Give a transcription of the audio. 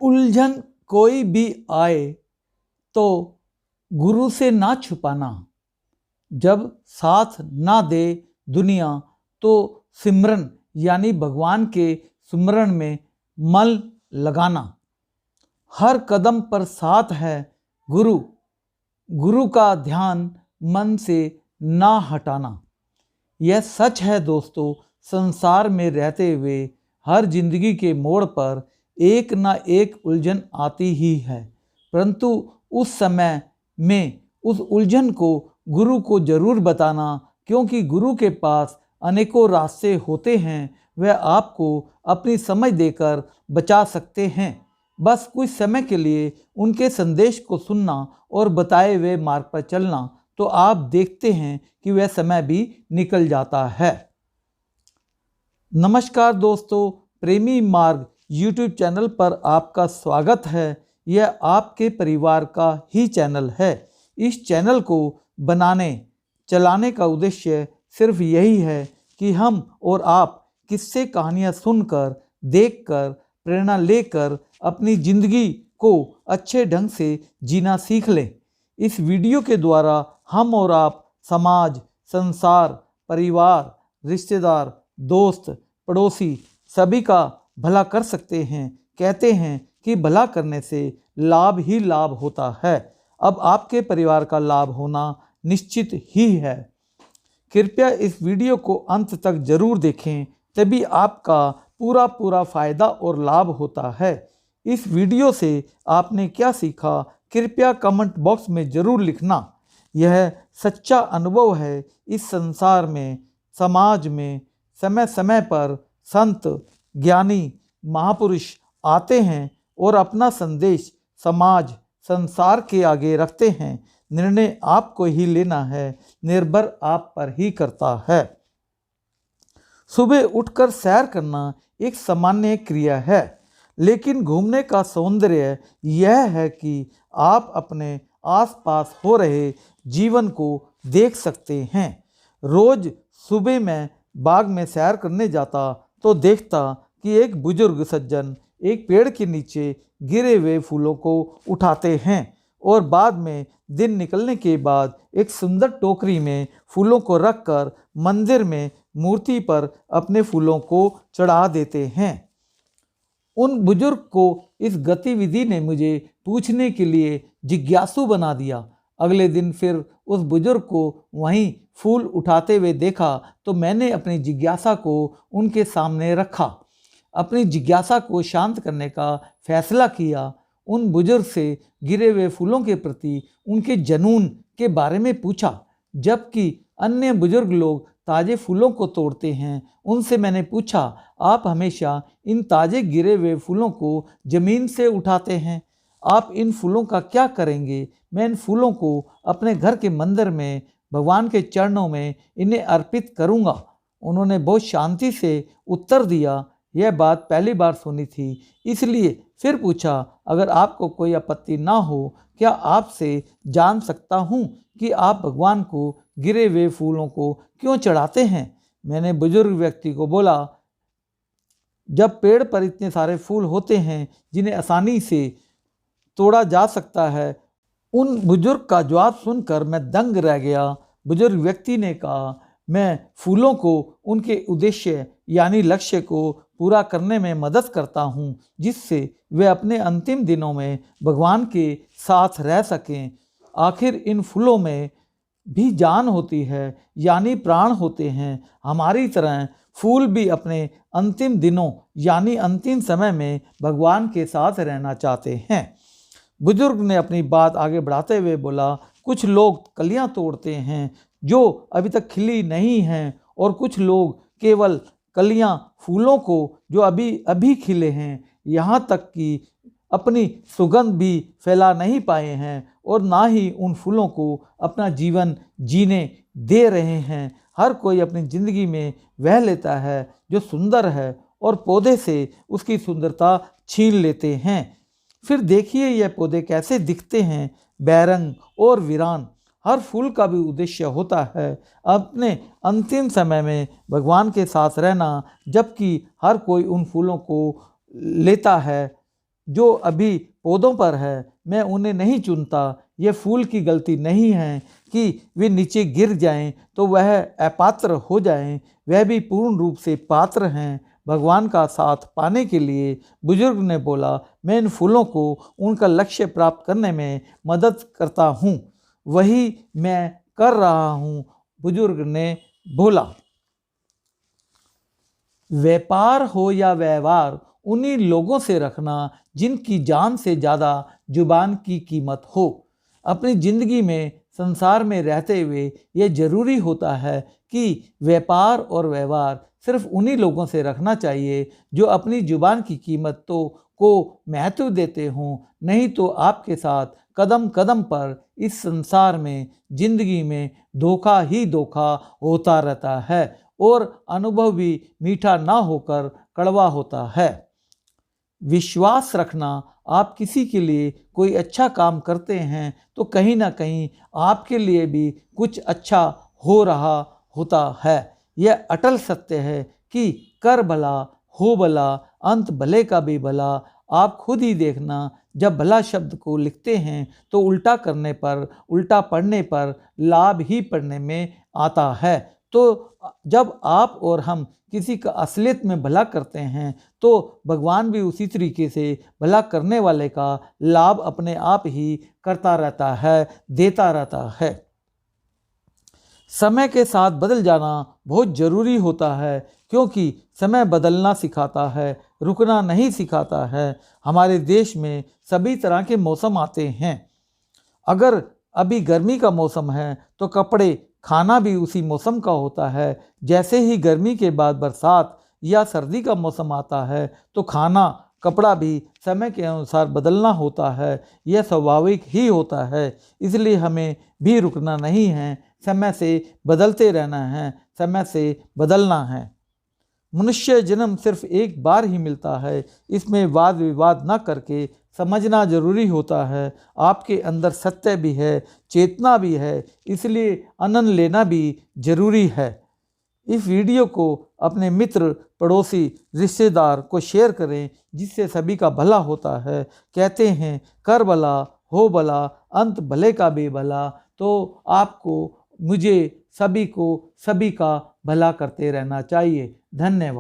उलझन कोई भी आए तो गुरु से ना छुपाना। जब साथ ना दे दुनिया तो सिमरन यानी भगवान के सुमरन में मन लगाना। हर कदम पर साथ है गुरु, गुरु का ध्यान मन से ना हटाना। यह सच है दोस्तों, संसार में रहते हुए हर जिंदगी के मोड़ पर एक ना एक उलझन आती ही है, परंतु उस समय में उस उलझन को गुरु को जरूर बताना, क्योंकि गुरु के पास अनेकों रास्ते होते हैं। वह आपको अपनी समझ देकर बचा सकते हैं। बस कुछ समय के लिए उनके संदेश को सुनना और बताए हुए मार्ग पर चलना, तो आप देखते हैं कि वह समय भी निकल जाता है। नमस्कार दोस्तों, प्रेमी मार्ग YouTube चैनल पर आपका स्वागत है। यह आपके परिवार का ही चैनल है। इस चैनल को बनाने चलाने का उद्देश्य सिर्फ यही है कि हम और आप किस्से कहानियाँ सुनकर, देखकर, प्रेरणा लेकर अपनी ज़िंदगी को अच्छे ढंग से जीना सीख लें। इस वीडियो के द्वारा हम और आप समाज, संसार, परिवार, रिश्तेदार, दोस्त, पड़ोसी सभी का भला कर सकते हैं। कहते हैं कि भला करने से लाभ ही लाभ होता है। अब आपके परिवार का लाभ होना निश्चित ही है। कृपया इस वीडियो को अंत तक जरूर देखें, तभी आपका पूरा फायदा और लाभ होता है। इस वीडियो से आपने क्या सीखा, कृपया कमेंट बॉक्स में जरूर लिखना। यह सच्चा अनुभव है। इस संसार में, समाज में समय समय पर संत, ज्ञानी, महापुरुष आते हैं और अपना संदेश समाज, संसार के आगे रखते हैं। निर्णय आपको ही लेना है, निर्भर आप पर ही करता है। सुबह उठकर सैर करना एक सामान्य क्रिया है, लेकिन घूमने का सौंदर्य यह है कि आप अपने आसपास हो रहे जीवन को देख सकते हैं। रोज सुबह मैं बाग में सैर करने जाता तो देखता कि एक बुजुर्ग सज्जन एक पेड़ के नीचे गिरे हुए फूलों को उठाते हैं और बाद में दिन निकलने के बाद एक सुंदर टोकरी में फूलों को रखकर मंदिर में मूर्ति पर अपने फूलों को चढ़ा देते हैं। उन बुजुर्ग को इस गतिविधि ने मुझे पूछने के लिए जिज्ञासु बना दिया। अगले दिन फिर उस बुजुर्ग को वहीं फूल उठाते हुए देखा तो मैंने अपनी जिज्ञासा को उनके सामने रखा। अपनी जिज्ञासा को शांत करने का फैसला किया। उन बुजुर्ग से गिरे हुए फूलों के प्रति उनके जुनून के बारे में पूछा। जबकि अन्य बुजुर्ग लोग ताज़े फूलों को तोड़ते हैं, उनसे मैंने पूछा, आप हमेशा इन ताज़े गिरे हुए फूलों को ज़मीन से उठाते हैं, आप इन फूलों का क्या करेंगे? मैं इन फूलों को अपने घर के मंदिर में भगवान के चरणों में इन्हें अर्पित करूँगा। उन्होंने बहुत शांति से उत्तर दिया। यह बात पहली बार सुनी थी, इसलिए फिर पूछा, अगर आपको कोई आपत्ति ना हो, क्या आपसे जान सकता हूँ कि आप भगवान को गिरे हुए फूलों को क्यों चढ़ाते हैं? मैंने बुजुर्ग व्यक्ति को बोला, जब पेड़ पर इतने सारे फूल होते हैं जिन्हें आसानी से तोड़ा जा सकता है। उन बुजुर्ग का जवाब सुनकर मैं दंग रह गया। बुजुर्ग व्यक्ति ने कहा, मैं फूलों को उनके उद्देश्य यानी लक्ष्य को पूरा करने में मदद करता हूँ, जिससे वे अपने अंतिम दिनों में भगवान के साथ रह सकें। आखिर इन फूलों में भी जान होती है, यानी प्राण होते हैं। हमारी तरह फूल भी अपने अंतिम दिनों यानी अंतिम समय में भगवान के साथ रहना चाहते हैं। बुजुर्ग ने अपनी बात आगे बढ़ाते हुए बोला, कुछ लोग कलियां तोड़ते हैं जो अभी तक खिली नहीं हैं, और कुछ लोग केवल कलियां फूलों को जो अभी अभी खिले हैं, यहाँ तक कि अपनी सुगंध भी फैला नहीं पाए हैं, और ना ही उन फूलों को अपना जीवन जीने दे रहे हैं। हर कोई अपनी ज़िंदगी में वह लेता है जो सुंदर है, और पौधे से उसकी सुंदरता छीन लेते हैं। फिर देखिए यह पौधे कैसे दिखते हैं, बैरंग और वीरान। हर फूल का भी उद्देश्य होता है अपने अंतिम समय में भगवान के साथ रहना, जबकि हर कोई उन फूलों को लेता है जो अभी पौधों पर है मैं उन्हें नहीं चुनता। ये फूल की गलती नहीं है कि वे नीचे गिर जाएं तो वह अपात्र हो जाएं, वह भी पूर्ण रूप से पात्र हैं भगवान का साथ पाने के लिए। बुजुर्ग ने बोला, मैं इन फूलों को उनका लक्ष्य प्राप्त करने में मदद करता हूँ, वही मैं कर रहा हूँ। बुजुर्ग ने बोला, व्यापार हो या व्यवहार उन्हीं लोगों से रखना जिनकी जान से ज़्यादा जुबान की कीमत हो। अपनी ज़िंदगी में संसार में रहते हुए यह जरूरी होता है कि व्यापार और व्यवहार सिर्फ उन्हीं लोगों से रखना चाहिए जो अपनी जुबान की कीमत को महत्व देते हों, नहीं तो आपके साथ कदम कदम पर इस संसार में जिंदगी में धोखा ही धोखा होता रहता है और अनुभव भी मीठा ना होकर कड़वा होता है। विश्वास रखना, आप किसी के लिए कोई अच्छा काम करते हैं तो कहीं ना कहीं आपके लिए भी कुछ अच्छा हो रहा होता है। यह अटल सत्य है कि कर भला हो भला, अंत भले का भी भला। आप खुद ही देखना, जब भला शब्द को लिखते हैं तो उल्टा करने पर, उल्टा पढ़ने पर लाभ ही पढ़ने में आता है। तो जब आप और हम किसी का असलियत में भला करते हैं तो भगवान भी उसी तरीके से भला करने वाले का लाभ अपने आप ही करता रहता है, देता रहता है। समय के साथ बदल जाना बहुत ज़रूरी होता है, क्योंकि समय बदलना सिखाता है, रुकना नहीं सिखाता है। हमारे देश में सभी तरह के मौसम आते हैं। अगर अभी गर्मी का मौसम है तो कपड़े खाना भी उसी मौसम का होता है। जैसे ही गर्मी के बाद बरसात या सर्दी का मौसम आता है तो खाना कपड़ा भी समय के अनुसार बदलना होता है। यह स्वाभाविक ही होता है, इसलिए हमें भी रुकना नहीं है, समय से बदलते रहना है, समय से बदलना है। मनुष्य जन्म सिर्फ एक बार ही मिलता है, इसमें वाद विवाद न करके समझना जरूरी होता है। आपके अंदर सत्य भी है, चेतना भी है, इसलिए आनंद लेना भी जरूरी है। इस वीडियो को अपने मित्र, पड़ोसी, रिश्तेदार को शेयर करें, जिससे सभी का भला होता है। कहते हैं कर भला हो भला, अंत भले का भी भला। तो आपको, मुझे, सभी को, सभी का भला करते रहना चाहिए। धन्यवाद।